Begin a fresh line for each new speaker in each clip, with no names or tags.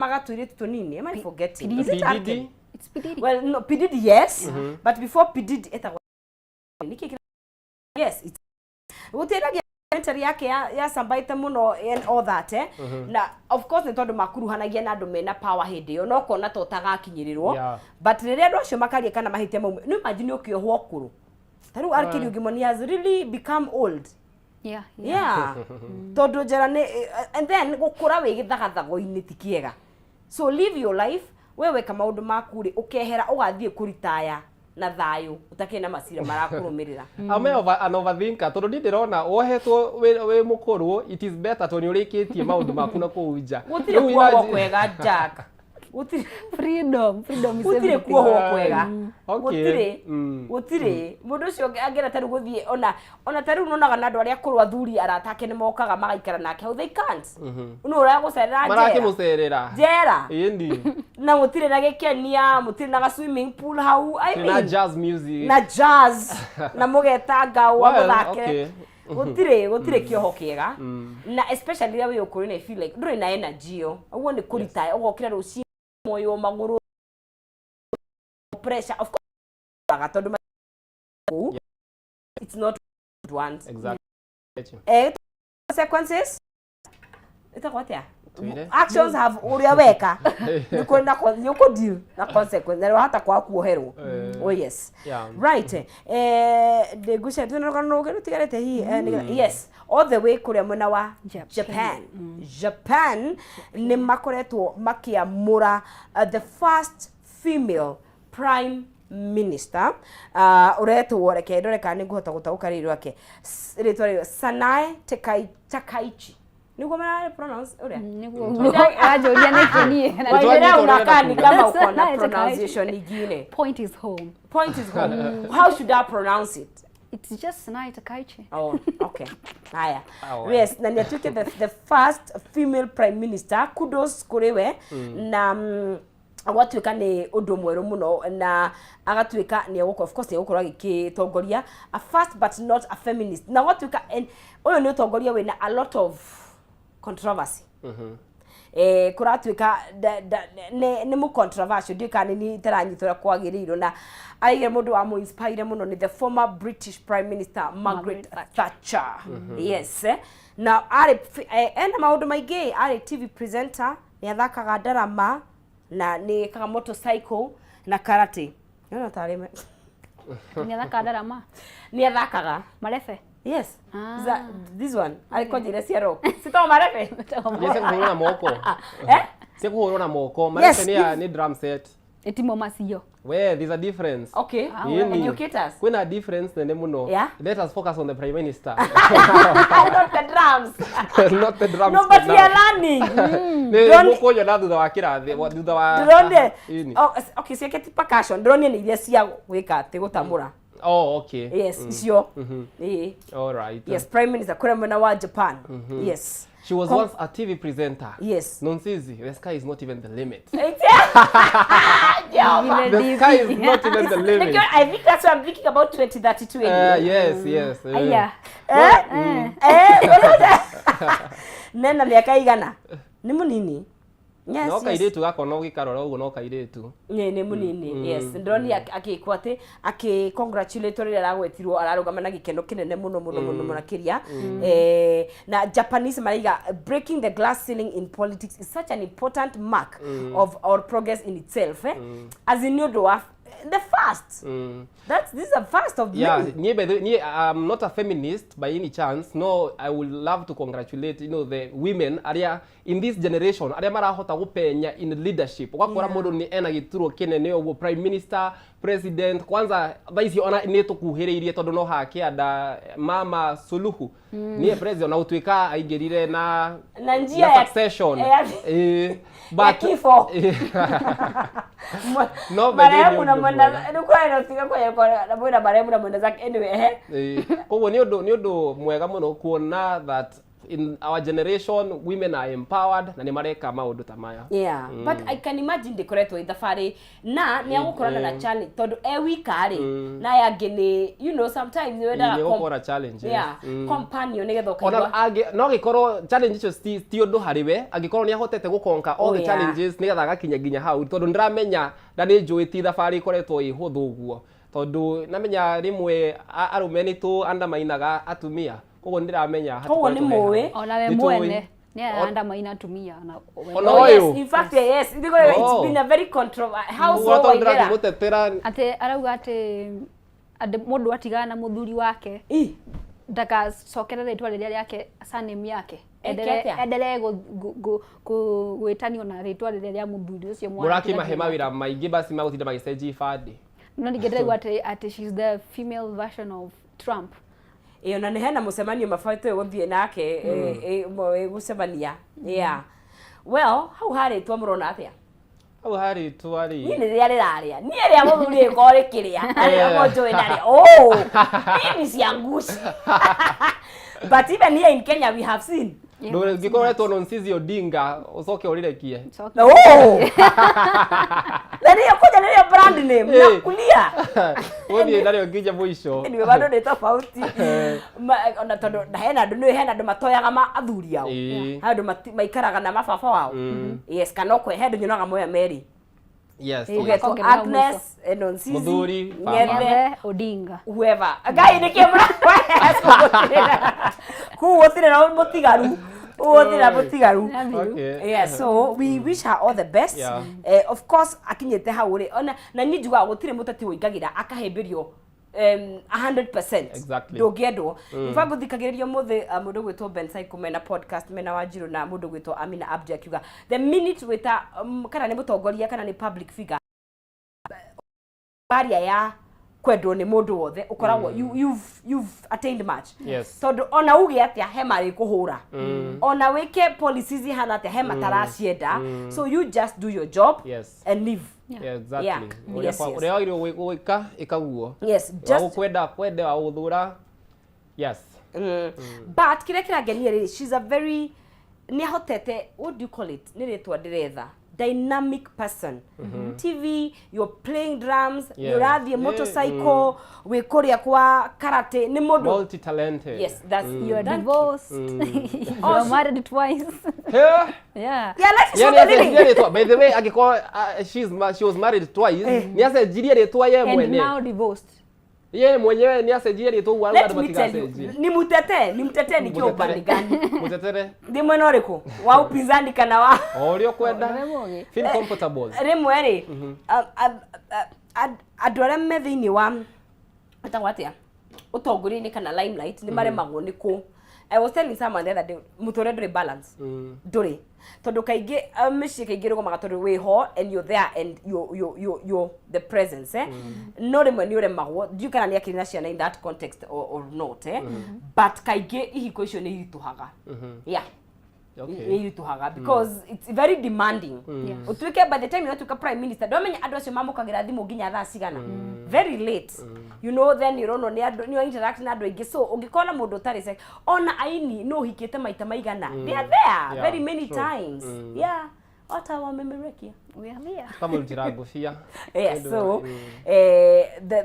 magatuire tunini. Am I forgetting?
PDD?
It's PDD.
Well, no, PDD, yes. But before PDD, yes, it's uteragia commentary yake ya sambaite muno and all that na of course ni tondu makuruhanagia na andu mena power hindi yo no kona to tagakinyirirwo but riria andu acio makaria kana mahitia mau no imagine ukiohwo kuru taru arkiri ugimoni has really become old. Yeah. Tondu njera ni and then gukura wi githagathago-ini tikiega. So live your life, wewe kama maundu maku ri ukehera ugathie kuritaya na thayo utakena masira marakurumirira.
Ame an overthinker tondu ndirona wohetwo we mukuru, it is better to nyurikitie maundu maku na kuunja.
Gutire kuohwo kwega Jack.
Freedom is everything.
Gutire kuohwo kwega. Gutire mundu ucio angera taru guthie ona taru nonaga na andu aria kuru athuri aratake ni mokaga magaikara nake how they can't. Uno ura gucerera njera.
Marakimucerera.
Njera.
Indi.
Na mutire na gikenia, mutire na swimming pool hau. I mean.
Na jazz music.
Na jazz. Na mugeta gawa muthake. Gutire kioho kiega. Na especially rĩa we ukuri na feel like nduri na energy yo. Uguo ni kurita ugokira ruci moyo maguru pressure of course tondu it's not what exactly consequences itakwata actions have uria weka nikwenda yuko deal na consequences na hata kwa kuoherwo. Oh yes, right. De gusha tunaka no gero tigarete hi yes all the way kuria mwena wa Japan ni makoretwo makiamura the first female prime minister uretwo reke ndoreka ni nguhota gutaguka rirwa ke ritwa Sanae Takaichi niguo mara pronounce uria
niguo ajoria nekenie
na unakani kama uko na pronunciation nyingine.
Point is home.
How should I pronounce it?
It's just Sanae Takaichi.
Oh, okay. Haya. Yes, na niatuke the first female prime minister. Kudos kuriwe na agatuika ni undu mweru muno na agatuika ni of course ni gukora gikitongoria a first but not a feminist. Na agatuika uyu ni utongoria wina a lot of controversy. Kuratuika ni mu controversial ndikani ni taranyithura kwagiriro na aige mundu wa mu inspire muno ni the former British Prime Minister Margaret Thatcher. Yes. Na ena maundu maingi ari TV presenter ni athakaga drama na ni kaga motorcycle na karate. Yona tarime.
Ni athakaga drama.
Ni athakaga
marefe.
Yes. This one. Alikuwa jina sia rock. Sito marefe.
Yese kuhuruna moko. Se kuhuruna moko. Marefe ni drum set.
Etimo masio.
Well, there's a difference.
Okay. Educate us.
When a difference then muno.
Yeah?
Let us focus on the Prime Minister.
Not the drums.
Not the drums.
No, but we are learning.
Moko yo na thutha wa kirathi, thutha wa.
Drone. Okay, so get percussion. Drone ni iria cia gwika te gutamura.
Oh, okay.
Yes, sio.
All right.
Yes, Prime Minister kura mwena wa Japan. Yes.
She was once a TV presenter.
Yes.
Nonsense. The sky is not even the limit.
The
sky is not even the limit.
I think that's what I'm thinking about 2032.
Yes.
Aya.
Nena miaka igana. Ni munini.
Yes. No kairetu gakona ugikarora uguo no kairetu.
Ni munini. Yes. Ndroni akikwate congratulate rira ragwetirwo ararugama na gikeno kinene muno makiria. Na Japanese mariga breaking the glass ceiling in politics is such an important mark of our progress in itself. As in the first. This is the first of many.
I'm not a feminist by any chance. No, I would love to congratulate the women area in this generation area marahota gupenya in leadership. Wakora mundu ni ena gituro kinene ogwo prime minister, president. Kwanza thaisi ona ni tukuhiriirie tondu no hakianda Mama Suluhu ni president na utwika aingirire na
njia ya
succession.
But kifo.
No,
marehemu na mwenda nikuwa inatika kwa na marehemu na mwenda zake anyway.
Koguo ni undu mwega muno kuona that in our generation women are empowered na ni mareka maundu ta maya.
Yeah, but I can imagine ndikoretwo ithafari na ni agukorana na challenge tondu wikari na yangini you know sometimes you
wenda challenge.
Yeah, companion nigetho kaigwa.
Ona no gikorwo challenge icio ti undu hariwe agikorwo ni ahotete gukonka all the challenges nigetha gakinya ginya hau tondu ndiramenya na ni njui ti thafari ikoretwo ihuthu guo tondu namenya rimwe arume ni tu andamainaga atumia koguo ndiramenya
koguo ni muwe
ona we mwene ni andamaina atumia na
oh yes in fact yes it's been a very controversial how so
why
ate arauga ate mundu atigana na muthuri wake ndaka cokera ritwa riria yake surname yake endele gwĩtanio na ritwa riria ria muthuri ucio mwana
muraki mahema wira maingi basi magutinda magicenji ifadi
no nigedegwa ate she's the female version of Trump.
Na ni hena mucemanio mabatie guthie nake gucemania. Yeah. Well, how haritwo murona atia?
How haritwo ari?
Ni riria riraria. Ni ria muthuri ko rikiria. Ari mo join ari. Oh. Mimi siangushi. But even here in Kenya we have seen
no ngikoretwo Nonsizi Odinga ucoke urirekie.
Oh. Nani yakuja nani brand name na kulia.
Wewe ndio ngija mwisho.
Ni bado ni tofauti. Ona tondu hena andu matoyaga ma athuri yao. Andu maikaraga na mababa wao. Yes kana kwe hendu nyonaga moya Mary.
Yes.
Ugetwo Agnes Nonsizi
Muthuri
Nyethe Odinga.
Whoever. Agai ni kimura. Kuotire na mutigaru. Uotira mutigaru.
Okay.
Yeah, so we wish her all the best.
Yeah.
Of course akinyete hauri ona na ni njuga gutire mutati woigagira akahemberio 100%.
Exactly.
Dogedo. Mfa guthikagiririo muthe mundu gwitwo Ben Psycho mena podcast mena Wanjiru na mundu gwitwo Amina Abdi akiuga the minute wita kana ni mutongoria kana ni public figure barrier ya kwendwo ni mundu wothe ukoragwo you've attained much.
Yes.
Tondu ona uge atia hema ri kuhura. Ona weke policies hana atia hema taracienda. So you just do your job and live.
Yeah, exactly.
Yes.
Uria wagirwo gwika ikaguo.
Yes, just
kwenda wa uthura. Yes.
But kire kirangenia ri she's a very ni hotete what do you call it? Ni ritwa ndiretha. Dynamic person. TV, you're playing drums, you're at the motorcycle, we korea kwa karate, ni modu.
Multi-talented.
Yes, that's
you're divorced. You're married twice.
Yeah.
Yeah.
Yeah, let's
by the way, she was married twice. Ni acenjirie ritwa ye mwene.
And now divorced.
Ye mwenyewe ni acenjirie ritwa wa
let me tell you, ni mutete nikio upande gani?
Mutetere.
Ndi mwena uriku wa upinzani kana wa
Orio kwenda. Feel comfortable.
Rimwe ri andu aria me thiini wa atagwatia utongoria-ini kana limelight ni maremagwo ni ku. I was telling someone the other day muture nduri balance. Nduri. Tondu kaingi micii kaingi rugomaga tondu wi ho and you're there and you're the presence no rimwe ni uremagwo ndiu kana ni akirina ciana in that context or not but kaingi ihiko icio ni irituhaga. Yeah. Okay. Irituhaga because it's very demanding. Utuike by the time you tuka prime minister domenya andu acio mamukagira thimu nginya thaa cigana very late. You know then you don't know ni interact na andu aingi so ungikona mundu utari sex ona aini no hikite maita maigana they are there very many times. Yeah. Ota wa memerekia we are there
kama ultiragofia.
Yeah, so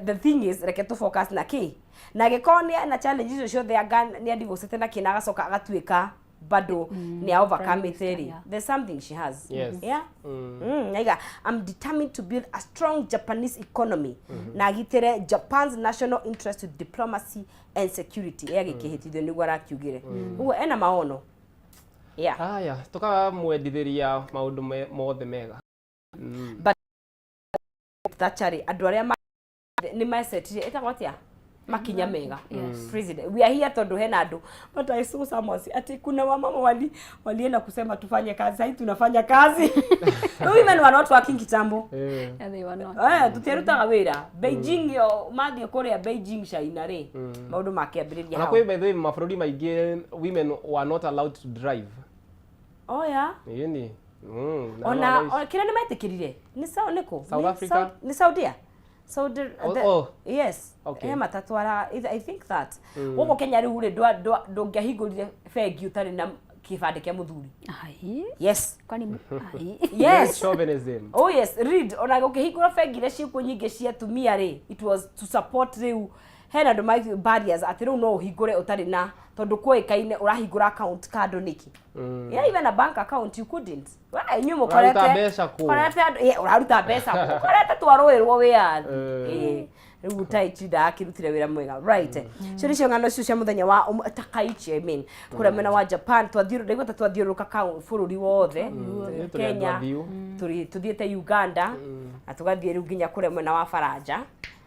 the thing is reke to focus na ki na gikonia na challenges icio ciothe anga ni adivorcete na kina agacoka agatuika bado ni overcome theory. There's something she has.
Yes.
Yeah. Naiga I'm determined to build a strong Japanese economy na gitere Japan's national interest with diplomacy and security ya gikihitithio ni gwara kiugire ugo ena maono. Yeah.
Haya tukamwendithiria maundu mothe mega.
But tachari andu aria ni message etagwatia makinya mega. President we are here tondu hena andu but I saw someone ati kuna wamama walienda kusema tufanye kazi sasa tunafanya kazi. Women were not working kitambo.
Yeah, they were not.
Tutierutaga wira Beijing yo mathie kuria Beijing China ri maundu makiambiriria
hau. Na kwa hivyo mafurudi maingi women were not allowed to drive.
Oh yeah.
Yeni.
Ona kira ni metikirire ni sawa niko
South Africa
ni Saudia So yes.
Okay.
He matatwara I think that. Goko Kenya riu ri ndungihingurire bengi utari na kibande kia muthuri.
Ai.
Yes.
Kwani ai.
Yes.
Chauvinism.
Oh yes, read ona ukihingura bengi ria ciku nyingi cia tumia ri it was to support riu hena andu mai barriers ati riu no uhingure utari na tondu kuikaine urahingura account kado niki. Yeah, even a bank account you couldn't. Why you mo korete? Uraruta mbeca ku. Korete twaruirwo wiathi. Riu utaichida akirutire wira mwega. Right. Cio ni cio ng'ano cio cia muthenya wa Takaichi I mean. Kuria mwena wa Japan twathiuruka bururi wothe. Kenya tuthiete Uganda. Atugathie riu nginya kuria mwena wa Faranja.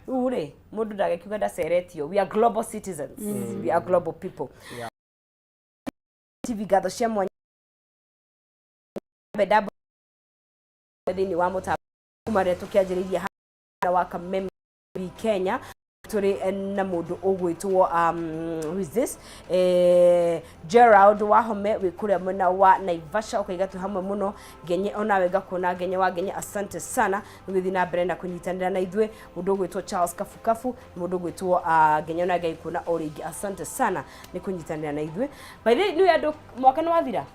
Ure mundu ndagekiuga ndaceretio. We are global citizens. We are global people. Yeah. TV gatho cia mwanya bedabu thini wa mutambo kumare tukianjiriria hana wa Kameme Kenya turi na mundu ugwitwo who is this Gerald Wahome wikuria mwena wa Naivasha ukaigatu hamwe muno genye onawe gakuna genye wa genye asante sana withi na brenda kunyitanira na ithwe mundu ugwitwo Charles Kafukafu mundu ugwitwo genye ona gaikuna origi asante sana ni kunyitanira na ithwe by the new year mwaka ni wathira.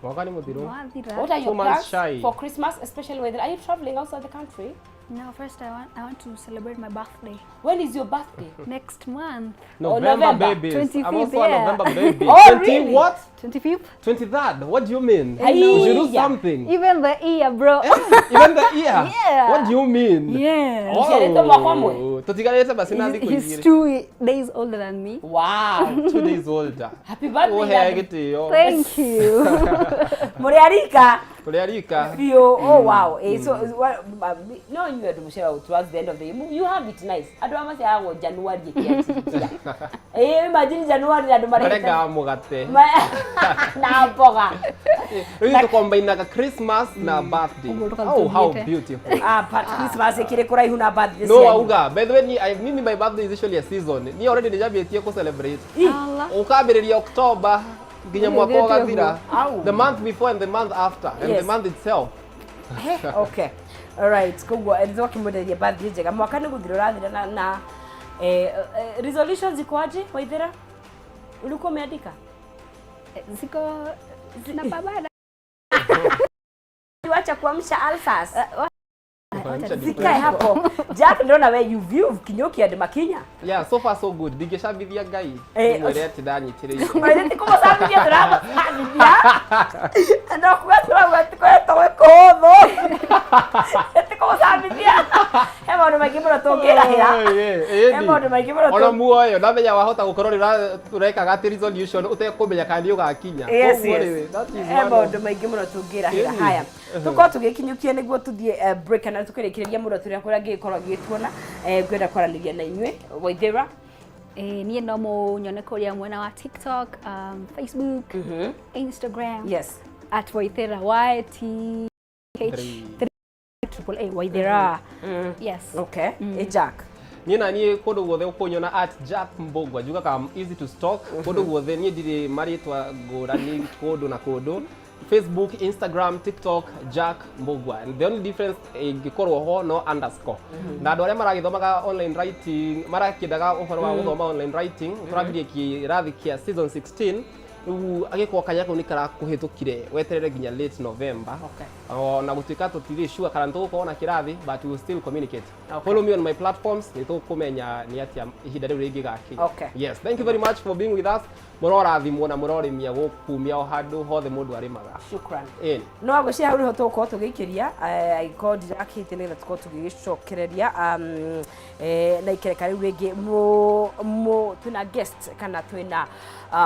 Mwaka ni muthiru.
What are your plans for Christmas, especially when are you traveling outside the country?
No, first I want to celebrate my birthday.
When is your birthday?
Next month.
November, babies.
25th,
I'm also
yeah.
a November baby.
Oh,
20
really?
what?
25th.
23rd. What do you mean?
Hey.
You should do something.
Even the year, bro.
Even the year?
Yeah.
What do you mean?
Yeah.
Oh. Tutigarete basi nathi kuingira.
He's 2 days older than me.
Wow.
2 days older.
Happy birthday.
Thank you.
Muriarika.
Muriarika.
Oh wow. So no you are mushera towards the end of the year. You have it nice. Adu amase ago January yekiatia. Imagine January adu mareta.
Marega mugate.
Na boga.
We need to combine like a Christmas na birthday. Oh, how beautiful.
But Christmas ekire kuraihu na birthday.
No, auga. By the way, mimi my birthday is usually a season. Ni already dejabetie ko celebrate. Ukabiriria October. Ginya mwaka wa gathira. The month before and the month after and the month itself.
Okay. All right. Kugwa elizo kimuderia birthday jega mwaka ni guthira rathira na resolutions zikoaje waithira? Ulikuwa umeandika?
Ziko na babada.
Tuacha kuamsha alfas. Zikae hapo. Jack ndo na we you view kinyoki ande makinya.
Yeah, so far so good. Digeshabithia ngai. Mwere ati danyitire.
Mwere tiko basambithia drama sabithia. Ndo kwa twa kohotho. Tiko basambithia. Hema ndo magimura tongera hira. Hema ndo magimura.
Ona muoyo ndamenya wahota gukorora ureka gati resolution utekumenya kandi ugakinya.
Yes. Hema ndo magimura tongera hira. Haya. Tuko tugikinyukia niguo tuthie break na tukirikiria muno turia kuria gikorwa gituona gwenda kwaraniria na inywe Waithira.
Niĩ no mũnyone kũrĩa mwena wa TikTok, Facebook, Instagram.
Yes.
At Waithira YTH3 Waithira. Yes.
Okay. Jack.
Niĩ ni kundu guothe ukunyona at Jack Mbogwa juga ka easy to stalk kundu guothe niĩ ndiri maritwa ngurani kundu na kundu Facebook, Instagram, TikTok, Jack Mbogwa. And the only difference gikorwo ho no underscore. Na andu aria maragithomaga online writing, marakiendaga uhoro wa guthoma online writing, turagirie kirathi kia season 16. Agikwo kanya kau ni karakuhitukire weterere nginya late November. Okay. Na gutuika tutiri sure kana ntugukorwo na kirathi but we will still communicate. Okay. Follow me on my platforms nitukumenya ni atia ihinda riu ringi gaki.
Okay.
Yes, thank you very much for being with us. Murorathimwo na murorimia gukumia o handu hothe mundu arimaga.
Shukran. No agucia hau ho tuko tugikiria I called akite nitha tuko tugicokereria na ikereka riu ringi tuna guest kana twina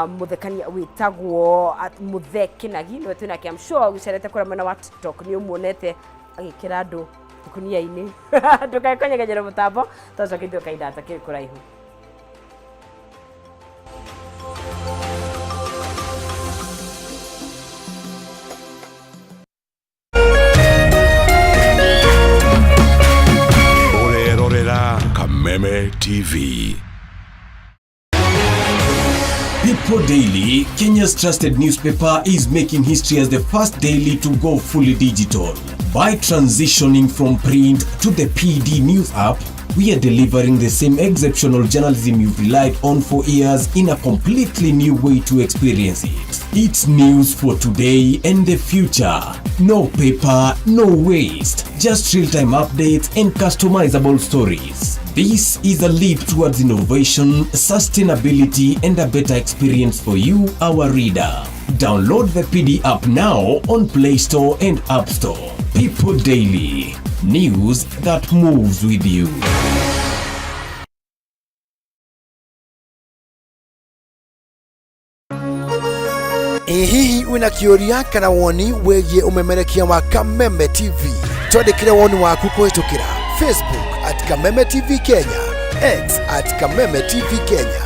muthekania witagwo Muthekinagi no twina ki I'm sure ucerete kura mwena wa TikTok ni umuonete agikira andu kunia-ini ndukaikonyegenyera mutambo tocokithio kaindata kiri kuraihu.
Kameme TV.
People Daily, Kenya's trusted newspaper, is making history as the first daily to go fully digital. By transitioning from print to the PD News app, We are delivering the same exceptional journalism you've relied on for years in a completely new way to experience it. It's news for today and the future. No paper, no waste. Just real-time updates and customizable stories. This is a leap towards innovation, sustainability, and a better experience for you, our reader. Download the PD app now on Play Store and App Store. People Daily. News that moves with you.
Hihi wina kĩũria kana woni wĩgiĩ ũmemerekia wa Kameme TV? Twandĩkĩre woni waku kũhĩtũkĩra Facebook @Kameme TV Kenya, X @Kameme TV Kenya,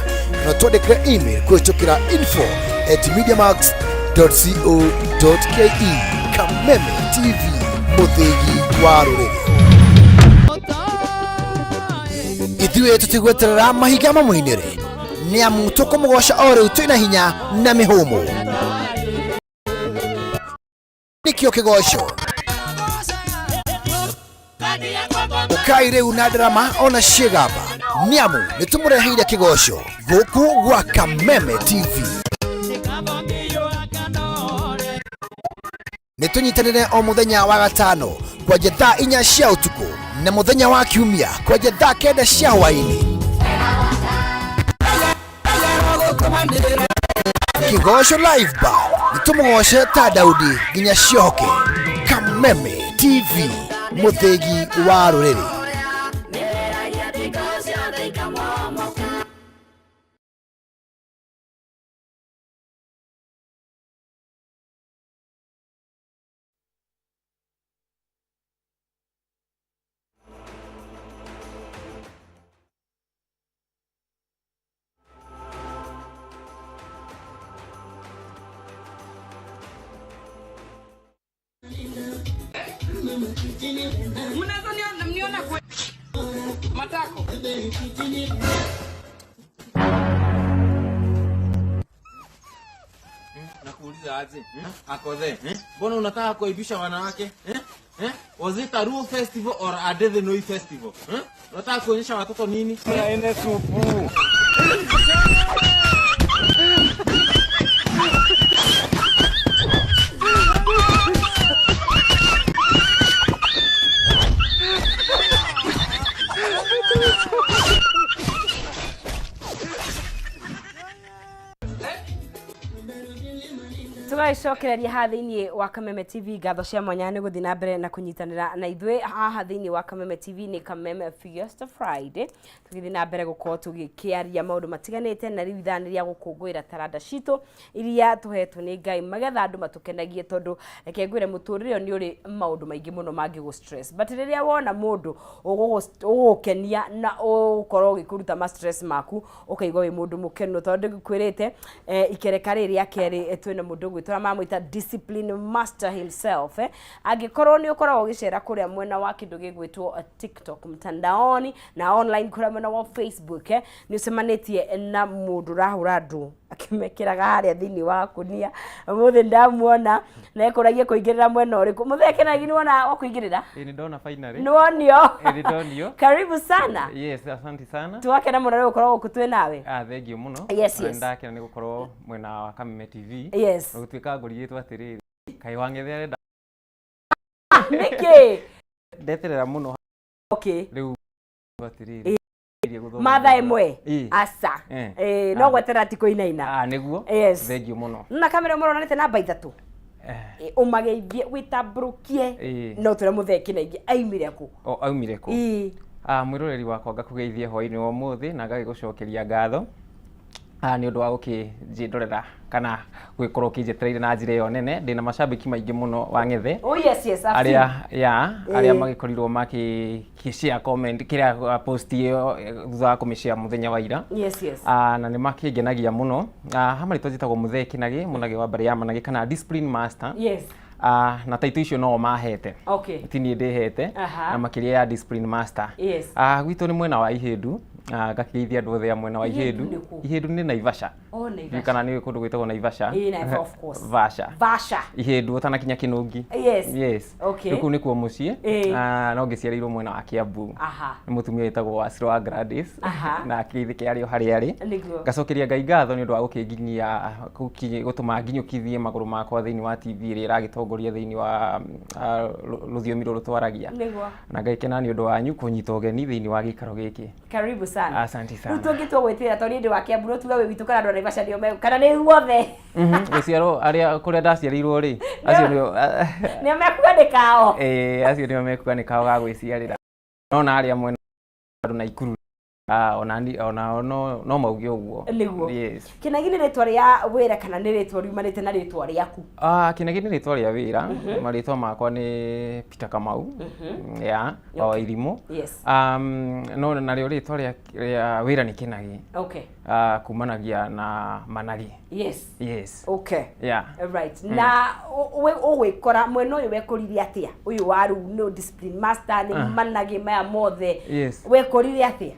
na twandĩkĩre email kũhĩtũkĩra info@mediamax.co.ke. Kameme TV, mũthĩgi wa rũrĩrĩ. Ithuĩ tũtigweterera mahiga mamũinĩre, nĩamu tũkũmũgoca o rĩu twĩna hinya na mĩhũmũ. Nikio kĩgoco ũkai rĩu na drama ona ciĩgamba, nĩamu nĩtũmũreheire kĩgoco gũkũ gwa Kameme TV. Nĩtũnyitanĩre o mũthenya wa gatano kwanjia thaa 4 cia ũtukũ na mũthenya wa kiumia kwanjia thaa 9 cia hwaĩ-inĩ. Kĩgoco live bar nĩtũmũgoce ta Daudi nginya cioke. Kameme TV, mũthĩgi wa rũrĩrĩ.
Mniona kwa matako.
Nakuuliza aje? Akoze. Mbona unataka kuibisha wanawake? Was it a Ruo festival or a Devenoi festival? Unataka kuonyesha watoto nini? Ene supu.
Tũgacokereria ha thĩinĩ wa Kameme TV. Ngatho cia mwanya nĩ gũthiĩ na mbere na kũnyitanĩra na ithuĩ haha thĩinĩ wa Kameme TV. Nĩ Kameme Fiesta Friday, tũgĩthiĩ na mbere gũkorwo tũgĩkĩaria maũndũ matiganĩte na rĩu ithaa nĩ rĩa gũkũngũĩra taranda citũ iria tũhetwo nĩ Ngai, magetha andũ matũkenagie, tondũ reke ngwĩre mũtũrĩre nĩ ũrĩ maũndũ maingĩ mũno mangĩgũ stress, but rĩrĩa wona mũndũ ũgũkenia na ũgũkorwo ũgĩkũruta ma stress maku, ũkaigua wĩ mũndũ mũkenu, tondũ ngĩkwĩrĩte ikereka rĩrĩ rĩa kerĩ twĩna mũndũ gwĩtũra mamwĩta discipline master himself. Angĩkorwo nĩ ũkoragwo ũgĩcera kũrĩa mwena wa kĩndũ gĩgwĩtwo TikTok mtandaoni na online kũrĩa mwena wa Facebook, nĩ ũcemanĩtie na mũndũ ũrahũra andũ akĩmekĩraga harĩa thĩinĩ wa kunia. Mũthĩ ndamuona na ekũragia kũingĩrĩra mwena ũrĩkũ. Mũthĩ kenagi nĩ wona wakũingĩrĩra?
Ni ndona finally.
Nĩ wonio?
Ni ndonio.
Karibu sana.
Yes, asante sana.
Twakena mũno rĩu ũkorwo gũkũ twĩ nawe.
Thank you mũno.
Yes, yes.
Ndakena nĩ gũkorwo mwena wa Kameme TV.
Yes.
Gũtuĩka ngũrigĩtwo atĩrĩrĩ. Kai wang'ethe arenda.
Nĩkĩ?
Ndeterera mũno.
Okay.
Rĩu atĩrĩrĩ.
Matha ĩmwe asa no gwetera ti kũinaina
nĩguo.
Yes.
Thank you mũno.
Na kamera mũronanĩte namba 3 ũmageithie wĩtambũrũkie no tũre mũtheki na ingĩ aimire kũ?
Aumire kũ? Mwĩroreri wakwa ngakũgeithia hwaĩ-inĩ wa ũmũthĩ na ngagĩgũcokeria ngatho nĩ ũndũ wa gũkĩnjĩndorera kana gwĩkorwo ũkĩnjetereire na njĩra ĩyo nene. Ndĩna macambĩki maingĩ mũno wang'ethe arĩa magĩkorirwo makĩ-share comment kĩrĩa post ĩyo thutha wa kũmĩ-share mũthenya wa ira, na nĩ makĩngenagia mũno. Hama rĩtwa njĩtagwo Mũthee Kĩnagĩ, Mũnagĩ wa Mbarĩ ya Managĩ kana discipline master. Na taito icio no mahete ti niĩ ndĩhete na makĩria ya discipline master. Gwitũ nĩ mwena wa Ihĩndũ ngakiithia andu othe mwena wa Ihindu. Ihindu ni Naivasha.
Oh, Naivasha.
Kana ni kundu gwitagwo Naivasha.
Of course.
Vasha. Ihindu utanakinya Kinungi. Yes.
Okay.
Nuku nikuo mucii. No ngiciarirwo mwena wa Kiambu. Ni mutumia witagwo Wasiro wa Gladys. Na akithike ario hari ari. Ngacokeria Ngai ngatho ni undu wa gukinginyia gutuma nginyukithie maguru makwa thiini wa TV iri iragitongoria thiini wa ruthiomi ruru twaragia. Na ngaikena ni undu wanyu kunyita ugeni thiini wa gikaro giki.
Karibu sana.
Asante sana.
Tungitwo gwitira tori ndi wa Kiambu no tuga we witu kana ndo Naivasha ndio me kana ni guothe.
Guciaro aria kuria ndaciarirwo ri acio nio
ni mekuga ni kao.
Acio nio mekuga ni kao ga gwiciarira. No na aria mwena na Ikuru ona no mauge uguo. Yes.
Kinagi ni ritwa ria wira kana ni ritwa riumanite na ritwa riaku?
Kinagi ni ritwa ria wira. Maritwa makwa ni Peter Kamau. O Irimu.
Yes.
No na rio ritwa ria wira ni Kinagi.
Okay.
Kumanagia na Managi. Yes.
Okay.
Yeah.
Right. Na ugwikora mwena uyu wekoririe atia? Uyu waru no discipline master ni Managi maya mothe. Wekoririe atia?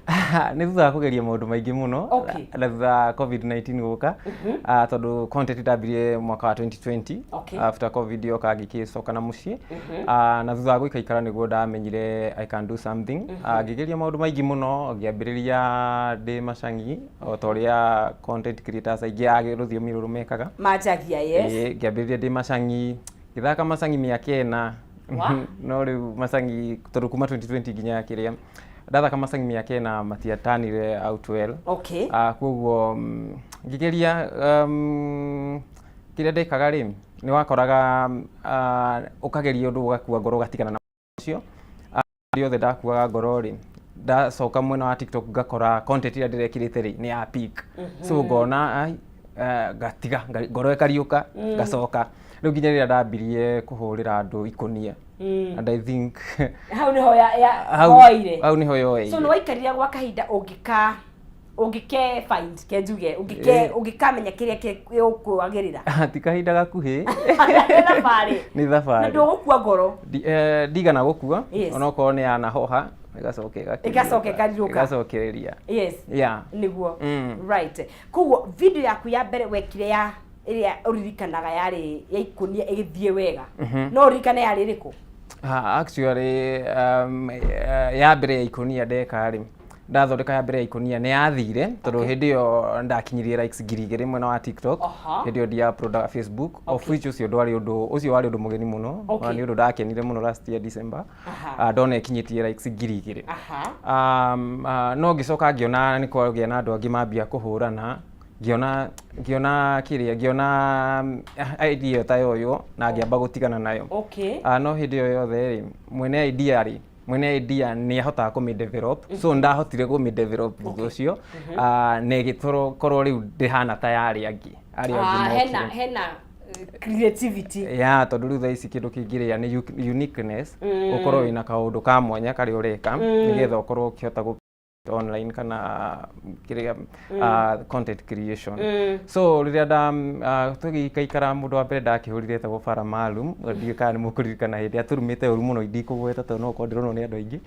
Ni thutha kugeria maundu maingi muno na thutha COVID-19 guka tondu content ndambirie mwaka wa 2020 after COVID yoka gikicoka na mucii na thutha guikaikara niguo ndamenyire I can do something ngigeria maundu maingi muno ngiambiriria ndi Macangi o toria content creators aingi agi ruthiomi ruru mekaga
majagia. Yes.
Ngiambiriria ndi Macangi githaka Macangi miaka ena no riu Macangi tondu kuma 2020 nginya kiria ndathaka Macangi miaka ena matiatanire out well.
Okay.
Koguo ngigeria kiria ndekaga ri ni wakoraga ukageria undu ugakua ngoro gatigana na ucio riothe ndakuaga ngoro ri ndacoka mwena wa TikTok ngakora content iria ndirekirite ri ni ya peak. So ngona gatiga ngoro ekariuka ngacoka riu nginya riria ndambirie kuhurira andu ikonia. And I think
how ni hoya hoire.
How ni hoya.
So no waikarira gwa kahinda ungike find kenjuge ungikamenya kiria gikuagirira.
Ti kahinda gakuhi. Ni thabari.
Na ndugukua ngoro.
Ndigana gukua onokorwo ni ana hoha
igacoke kariruka
igacokereria.
Yes.
Yeah.
Niguo. Right. Koguo video yaku ya mbere wekire ya iria uririkanaga yari ya ikunia igithie wega. No uririkane yari riku?
Actually ya mbere ya ikunia ndeka ri ndathondeka ya mbere ya ikunia ni yathire tondu hindi yo ndakinyirie likes 2,000 mwena wa TikTok. Hindi yo dia upload Facebook of which ucio wari undu mugeni muno ni undu ndakenire muno last year December. Ndona ikinyitie likes 2,000. No ngicoka ngiona ni kwagia na andu angi mambia kuhurana ngiona idea ta yoyo na ngiamba gutigana nayo. No hindi yo yothe ri mwene idea ni ahotaga ku develop. So ndahotire ku develop ucio negitoro korwo riu ndihana tayari angi
hena creativity.
Tondu riu thaa ici kindu kingiria ni uniqueness ukorwo wina kaundu ka mwanya kari ureka nigetha ukorwo ukihota online kana kiria content creation. So riria tugikaikara mundu wa mbere ndakihurire ta gubara malum ndio kana ni mukuririkana hindi aturumite uru muno indikugweta tondu no kondirono ni andu aingi.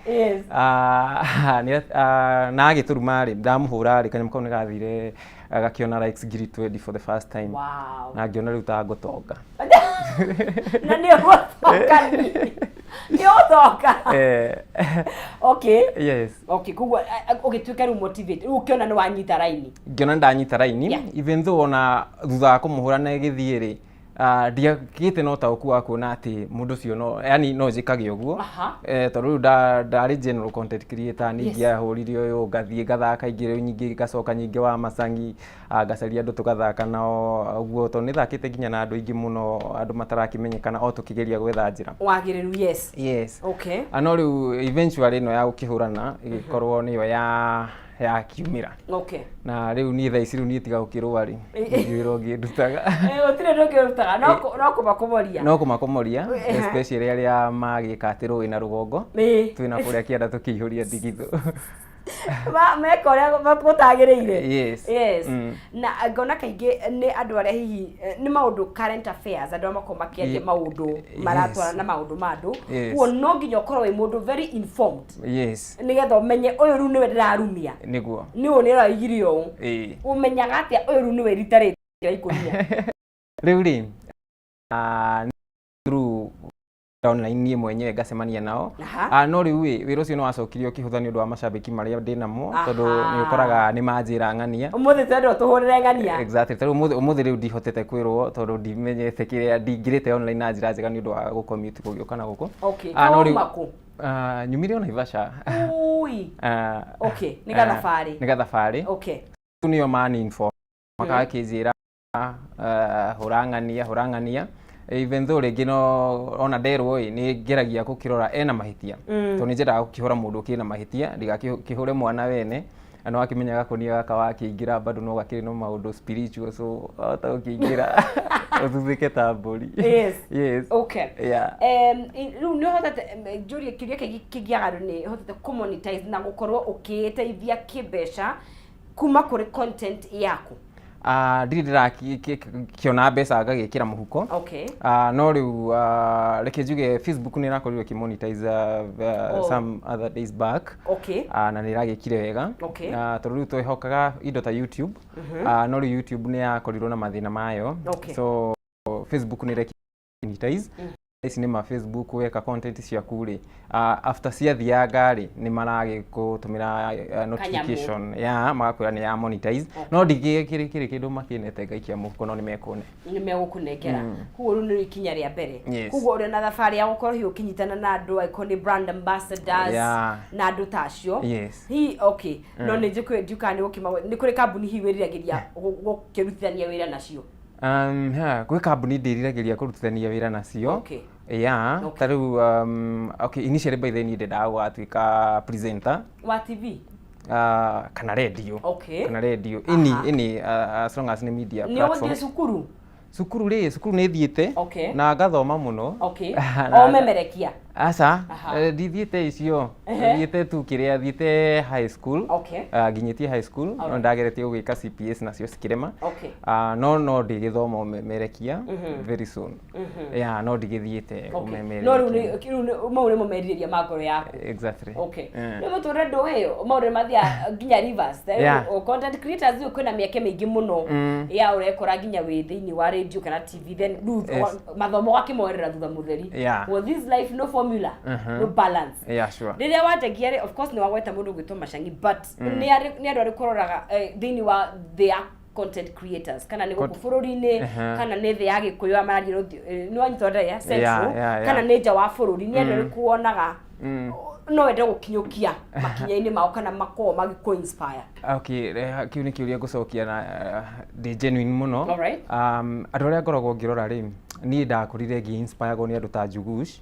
Na agituruma ri ndamuhura ri kanyam kau ni gathire agakiona likes 20 for the first time. Na ngiona riu ta ngutonga
na ni gutonga ni utonga. Okay.
Yes.
Okay, kugwa ugituika ru motivate ukiona ni wanyita raini.
Ngiona ndanyita raini even though ona thutha kumuhura na githie ri ndiagite no tauku wa kuona ati mundu cio no yani no njikage uguo tondu ndari general content creator ni ngiahurire uyu ngathie ngathaka ingire nyingi gacoka nyingi wa Macangi ngacaria andu tugathaka nao uguo tondu ni thakite nginya na andu ingi muno andu matarakimenyekana o tukigeria gwetha njira
wagiriru.
Yes.
Okay.
Ano riu eventually no ya ukihurana igikorwo niyo ya kiumira.
Okay.
Na riu ni thaa ici riu ni tiga ukirwari ngiro ngindutaga
utire ndo ngirutaga no kumakomoria especially aria magika ati rui na rugongo twina kuria kianda tukiihuria ndigithu. meka ũrĩa gũtagĩrĩire.
Yes.
Yes. Na ngona kaingĩ nĩ andũ arĩa hihi nĩ maũndũ current affairs, andũ makorwo makĩaria maũndũ maratwara na maũndũ ma andũ. Kuo no nginya ũkorwo wĩ mũndũ very informed.
Yes.
Nĩgetha ũmenye ũyũ rĩu nĩwe ndĩrarumia.
Nĩguo.
Nĩ ũũ nĩ ũraigire ũũ. Ũmenyaga atĩa ũyũ rĩu nĩwe rita rĩrĩ ikũnia.
Rĩu rĩ through online niĩ mwenyewe ngacemania nao. No rĩu wĩra ũcio nĩ wacokirio ũkĩhũtha nĩ ũndũ wa macambĩki marĩa ndĩ namo, tondũ nĩ ũkoraga nĩ manjĩra ng'ania.
Ũmũthĩ twendwo tũhũrĩre ng'ania.
Exactly. Tondũ ũmũthĩ rĩu ndihotete kwĩrwo tondũ ndimenyete kĩrĩa ndingĩrĩte online na njĩra njega nĩ ũndũ wa gũcommute gũgĩũka na gũkũ.
Okay. Kauma kũ?
Nyumire Naivasha.
Ui. Okay. Nĩ gathabarĩ.
Nĩ gathabarĩ.
Okay.
Tu nĩo maninfo. Makakĩnjĩra hũra ng'ania. Even though rĩngĩ no ona nderwo nĩ ngeragia gũkĩrora ena mahĩtia. Tondũ nĩ njendaga gũkĩhũra mũndũ kĩna mahĩtia, ndigakĩhũre mwana wene. No akĩmenyaga kũnia gaka wakĩingĩra bado no gakĩrĩ no maũndũ spiritual, so ota gũkĩingĩra ũthuthĩke ta mbũri.
Yes.
Yes.
Okay.
Yeah.
Rĩu nĩ ũhotete njũrie kĩũria kĩngĩaga nĩ ũhotete kũmonetize na gũkorwo ũkĩteithia kĩmbeca kuma kũrĩ content yaku.
Ndirĩ ndĩrakĩona mbeca ngagĩkĩra mũhuko.
Okay.
No rĩu reke njuge Facebook nĩ ĩrakorirwo ĩkĩmonetize some other days back.
Okay.
Na nĩ ĩragĩkire wega.
Okay.
Tondũ rĩu twĩhokaga indo ta YouTube. No rĩu YouTube nĩ yakorirwo na mathĩna mayo. So Facebook nĩ ĩrakĩmonetize. Ici nĩ ma Facebook weka content ciaku rĩ, after ciathianga rĩ nĩ maragĩkũtũmĩra notification magakwĩra nĩ ya monetize. No ndigĩkĩrĩ kĩndũ makĩnete ngaikia mũhuko, no nĩ mekũne.
Nĩ megũkũnengera. Koguo rĩu nĩ ikinya rĩa mbere. Koguo ũrĩ na thabarĩ ya gũkorwo hihi ũkĩnyitana na andũ angĩkorwo nĩ brand ambassadors na andũ ta acio. Hihi okay. No nĩ njuka nĩ kũrĩ kambuni hihi wĩriragĩria gũkĩrutithania wĩra nacio.
Gwĩ kambuni ndĩriragĩria kũrutithania wĩra nacio.
Okay.
Ta rĩu okay, initially by then ndendaga gũgatuĩka presenter
wa TV
kana radio.
Okay.
Kana radio ini as long as nĩ media platform.
Nĩ cukuru
cukuru nĩ thiĩte na ngathoma mũno.
Okay. O memerekia.
Aca ndithiĩte icio, thiĩte tu kĩrĩa thiĩte high school. Nginyĩtie high school no ndageretie gũgĩka CPS nacio cikĩrema. No ndĩgĩthoma ũmemerekia very soon. No ndigĩthiĩte ũmemerekia. No rĩu
mau nĩ mũmerirĩria ma ngoro yaku.
Exactly.
Nĩ mũtũrĩre ndũ ũyũ maũndũ mathiaga nginya Rivers. Content creators ũyũ kwĩna mĩeke mĩingĩ mũno ya ũrekora nginya wĩ thĩinĩ wa radio kana TV, then mathomo gakĩmoerera thutha mũtheri. Well, this life no formula, no balance.
Sure.
Rĩrĩa wategia of course nĩ wagweta mũndũ gwĩtwo Machangi, but nĩ andũ arĩ kũroraga thĩinĩ wa their content creators kana nĩ gũkũ bũrũri-inĩ kana nĩ thĩ ya Gĩkũyũ amaragia nĩ wanyitwo ya central kana nĩ nja wa bũrũri, nĩ andũ arĩ kuonaga no wende gũkinyũkia makinya-inĩ mao kana makorwo magĩkũ inspire.
Okay, kĩu nĩ kĩũria ngũcokia na ndĩ genuine mũno. Andũ arĩa ngoragwo ngĩrora rĩ, niĩ ndakũrire ngĩ-inspirego nĩ andũ ta Njugush.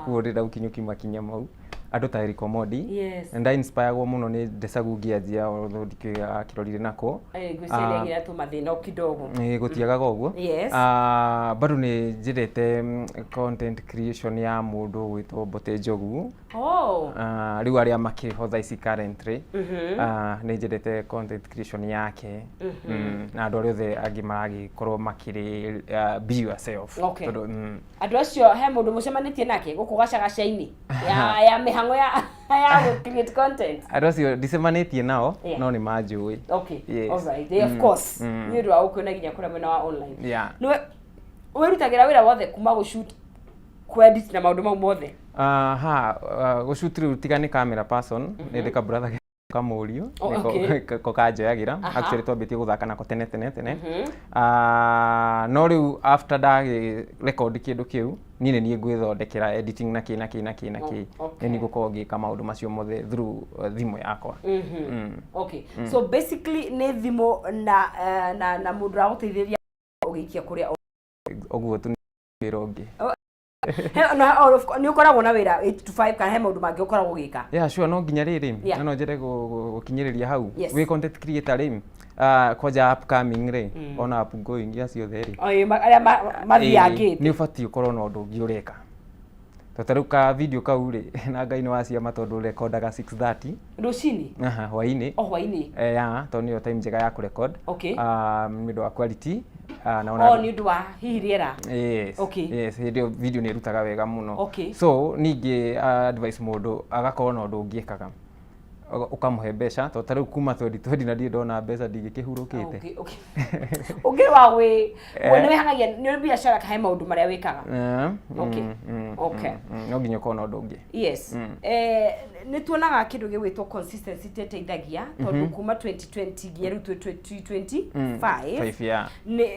Kuo ndĩrenda gũkinyũkia makinya mau. Andũ ta Eric Omondi. Nda-inspirego mũno nĩ Ndesagu Ngĩanjia kĩrorire nako.
Gwĩciria tũmathĩna kidogo.
Gũtiagaga ũguo. Bado nĩ njĩrĩte content creation ya mũndũ gwĩtwo Mbote Njogu. Rĩu arĩa makĩho thaa ici currently. Nĩ njĩrĩte content creation yake. Na andũ arĩa othe angĩ maragĩkorwo makĩrĩ be yourself.
Andũ acio he mũndũ mũcemanĩtie nake gũkũ gacagaca-inĩ ya mĩhang'o ya create content.
Andũ acio ndicemanĩtie nao no nĩ manjũĩ.
Alright. Of course. Nĩ ũndũ wa gũkwĩna nginya kũrĩa mwena wa online. Nĩ wĩrutagĩra wĩra wothe kuma gũshoot, edit na maũndũ mau mothe?
Gũshoot rĩu tiga nĩ camera person, nĩ ndĩ ka brother kamũriũ nĩko kanjoyagĩra. Actually twambĩtie gũthaka nako tene. No rĩu after ndagĩ-record kĩndũ kĩu niĩ nĩ niĩ ngwĩthondekera editing na kĩ nĩ gũkorwo ngĩka maũndũ macio mothe through thimũ yakwa. So basically nĩ thimũ na mũndũ ũragũteithĩrĩria ũgĩikia kũrĩa ũguo tu wĩra ũngĩ. Nĩ ũkoragwo na wĩra 8 to 5 kana he maũndũ mangĩ ũkoragwo ũgĩka? Sure, no nginya rĩrĩ no njere gũkinyĩrĩria hau wĩ content creator rĩ, kwanja upcoming rĩ, ona upgoing ya ciothe rĩ, arĩa mathiangĩte nĩ ũbatiĩ ũkorwo na ũndũ ũngĩ ũreka. Tutaruka video kau ri na Ngai ni waciama tondu recordaga 6:30
rucini
hwaini
hwaini
ya to niyo time njega ya ku record mido wa quality
na ona ni ndu wa hihi riera
yes yes video ni rutaga wega muno
okay.
So ningi advice mundu agakorwo na undu ungiekaga ukamuhe mbeca to tariu kuma 2020 na ndio ndona mbeca ndingikihurukite
okay wa we wone hangagia ni biashara kahe maundu maria wikaga okay
no nginya kona undu ungi
yes ni tuonaga kindu gigwitwo consistency teteithagia tondu kuma 2020 nginya riu 2025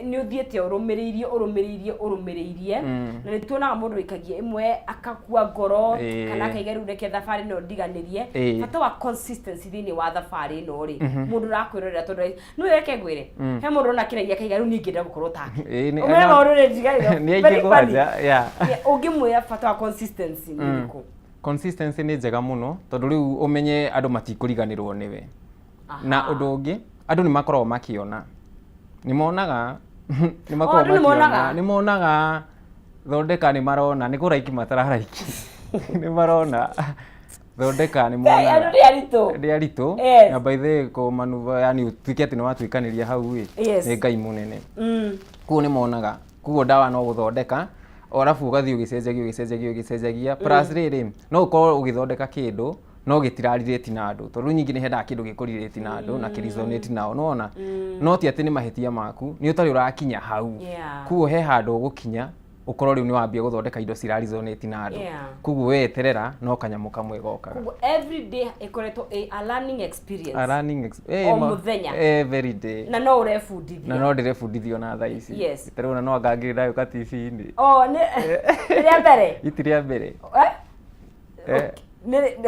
ni uthiete urumiriirie na ni tuonaga mundu ikagia imwe akakua ngoro kana akaiga riu reke thabari no ndiganirie bata wa consistency thini wa thabari no ri mundu rakwirorera tondu no reke ngwire he mundu na kiragia kaiga riu ningenda gukorwo take umwe maundu ni ndiganire
ni aige kwaja
ungimwira bata wa consistency ni ku
consistency ni njega muno tondu riu umenye andu matikuriganirwo niwe na undu ungi andu ni makoragwo makiona ni monaga ni monaga thondeka ni marona ni kuraiki matararaiki ni marona thondeka ni mona ni arito na by the ko manuva yani utwike ati ni watwikaniria hau ni Ngai munene ku ni monaga kuo dawa no guthondeka orafu ugathii ugicenjagia plus riri no ukorwo ugithondeka kindu no gitirarire na andu tondu nyingi ni hendaga kindu gikurire na andu na kirizonate nao nona no ti ati ni mahitia maku ni utari urakinya hau kuo he handu ugukinya ukorwo riu ni wambia guthondeka indo cirarizonate na andu kuguo weterera no kanyamu kamwe gokaga
every day ikoretwo a learning experience
muthenya every day
na no urebundithio
na thaa ici itarona no angangirira yuka TV-ini
ni ria mbere
itiria mbere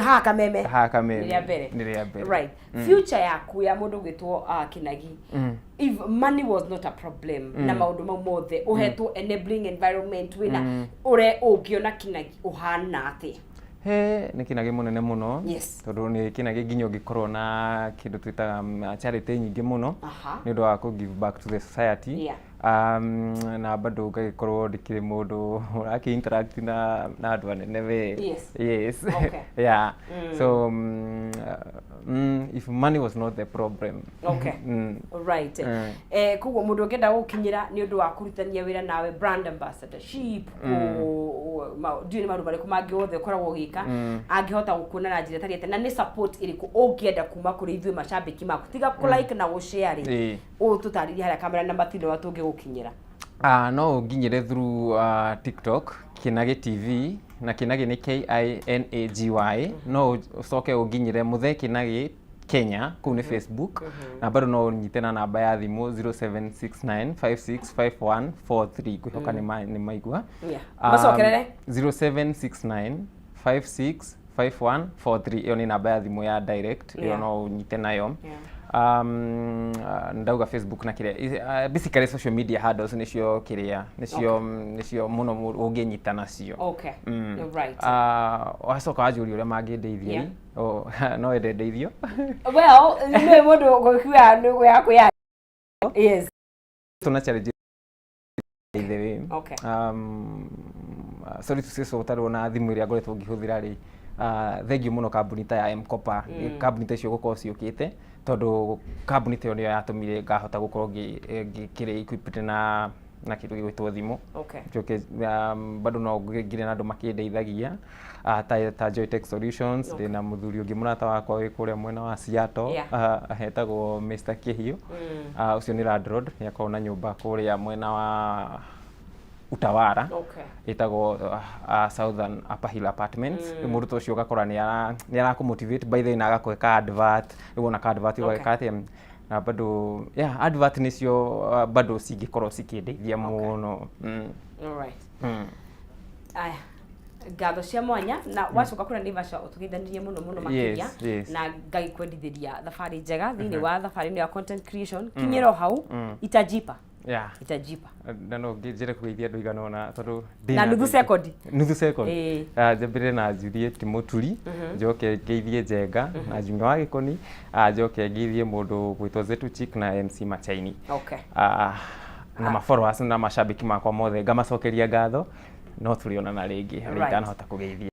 Hakameme
ni ria mbere
right future yaku ya mundu gwitwo Kinagi if money was not a problem na maundu mau mothe uhetwo enabling environment wina ungiona Kinagi uhana ati
ni Kinagi munene muno tondu ni Kinagi nginya ungikorwo na kindu twitaga charity nyingi muno ni undu wa ku give back to the society na bado ugikorwo ndikire mundu uraki interact na andu anene we so if money was not the problem
right kugo mundu ngenda gukinyira ni undu wa kurutania wira nawe brand ambassadorship ndiye maundu bari kumangi othe ukoragwo gika angihota gukuna na njira tariete na ni support iriku ungienda kuma kuri ithui macambiki maku tiga ku like na gushare tutariria haria kamera na matino watungi gukinyira
no nginyire through TikTok Kinagi TV na Kinagi ni KINAGY no ucoke unginyire Muthe Kinagi Kenya kuu ni Facebook na bado no nyite na namba ya thimu 0769565143 kwihoka ni maigua
macokerere
0769565143 iyo ni namba ya thimu ya direct iyo no nyite nayo ndauga Facebook na kiria basically social media handles nicio kiria nicio muno unginyita nacio
right
wacoka wajuri uria mangindeithia no ende ndeithio
well ni mundu gukua ndugu yako ya
tuna challenge sorry to say so utarona thimu iria ngoretwo ngihuthira ri thengiu muno kambuni ta ya M-Kopa kambuni ta icio gukorwo ciukite tondu kambuni ta iyo niyo yatumire ngahota gukorwo ngikire equipped na kindu gigwitwo thimu bado no ngire na andu makindeithagia ta Joy Tech Solutions ndina muthuri ungi murata wakwa wi kuria mwena wa Seattle hetagwo Mr. Kihio ucio ni landlord yakorwo na nyumba kuria mwena wa Utawara itagwo Southern Upper Hill Apartments muruto ucio gakora ni arakumotivate by the way na agakweka advert wona ka advert wagekate na bado advert nicio bado singikorwo cikindeithia muno
aya ngatho cia mwanya na wacoka kuna Naivasha utugeithanirie muno makiria na ngagikwendithiria thabari njega thini wa thabari ya content creation kinyiro hau itajipa itajipa
na no ngijire kugeithia andu igana ona tondu
na nuthu second
jambire na Juliet Muturi njoke ngeithie Njenga na Jumia wa Gikoni njoke ngeithie mundu gwitwo Zetu Chick na MC Machaini na ma followers na mashabiki makwa mothe ngamacokeria ngatho no tulionana rĩngĩ harĩa ndanahota kũgeithia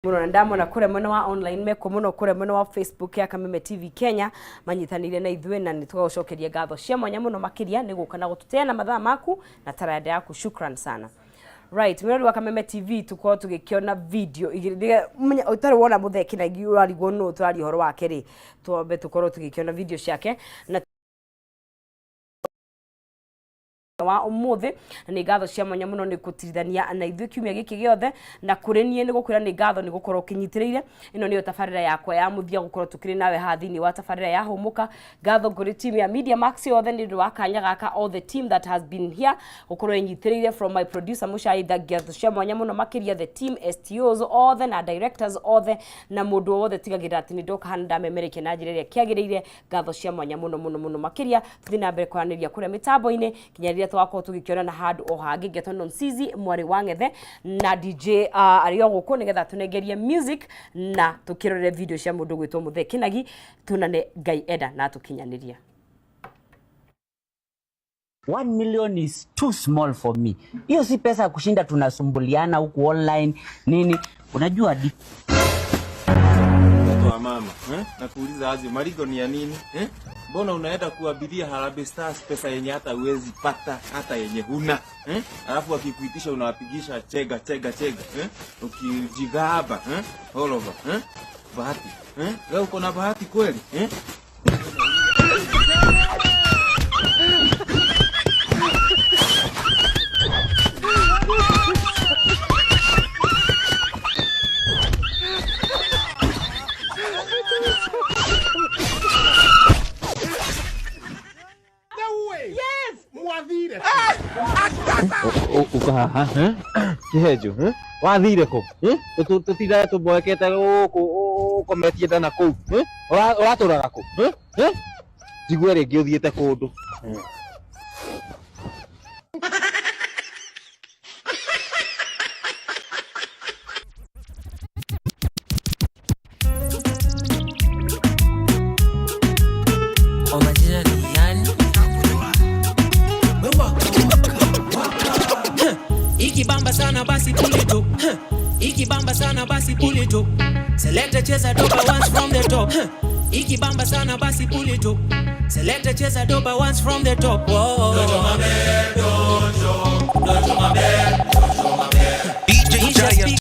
muno na ndamona kure mwena wa online meko muno kure mwena wa Facebook ya Kameme TV Kenya manyitanire na ithuĩ na nĩtũgacokeria ngatho cia mwanya muno makiria nĩgũka na gũtũteana mathaa maku na tarada yaku. Shukran sana. Right, mweri wa Kameme TV tuko tugikiona video utari wona mutheki na urarigwo no twari horo wake ri twambe tukorwo tugikiona video ciake na wa umuthi ni ngatho cia mwanya muno ni kutirithania na ithuĩ kiumia giki giothe na kuri nie ni gukwira ni ngatho ni gukorwo kinyitiriire ino niyo tabarira yakwa ya muthia gukorwo tukiri nawe hathini wa tabarira ya humuka ngatho kuri team ya Media Max yothe ni ndu wakanya gaka all the team that has been here gukorwo nyitiriire from my producer Mushaida ngatho cia mwanya muno makiria the team STOs all the na directors all the na mundu wothe tigagira ati ni ndoka handa memereke na njira iria kiagiriire ngatho cia mwanya muno makiria thina mbere kwaniria kure mitambo-ini kinyaria twako tugikiona na handu o hangi geto Nonsizi mwari wangethe na DJ ario guko nigetha tunegerie music na tukirore video cia mundu gwitwo Muthekinagi tunane Ngai enda na tukinyaniria.
1 million is too small for me. Hiyo si pesa ya kushinda tunasumbuliana huku online nini. Unajua
wa mama, na kuuliza aje marigo ni ya nini? Mbona unaenda kuabiria Harambee Stars pesa yenye hata uwezi pata hata yenye huna? Alafu akikuitisha unawapigisha chega. Ukijigaba, all over, bahati. Leo uko na bahati kweli?
Ukaha kihejo wathire ko tutira tuboekete guku kometie na ku uraturaga ku jigwe ringi uthiete kundu
Ikibamba sana basi pull it up. Ikibamba sana basi pull it up. Select a cheza doba once from the top. Ikibamba sana basi pull it up. Select a cheza doba once from the top. Dojo mabe, dojo mabe, dojo mabe. DJ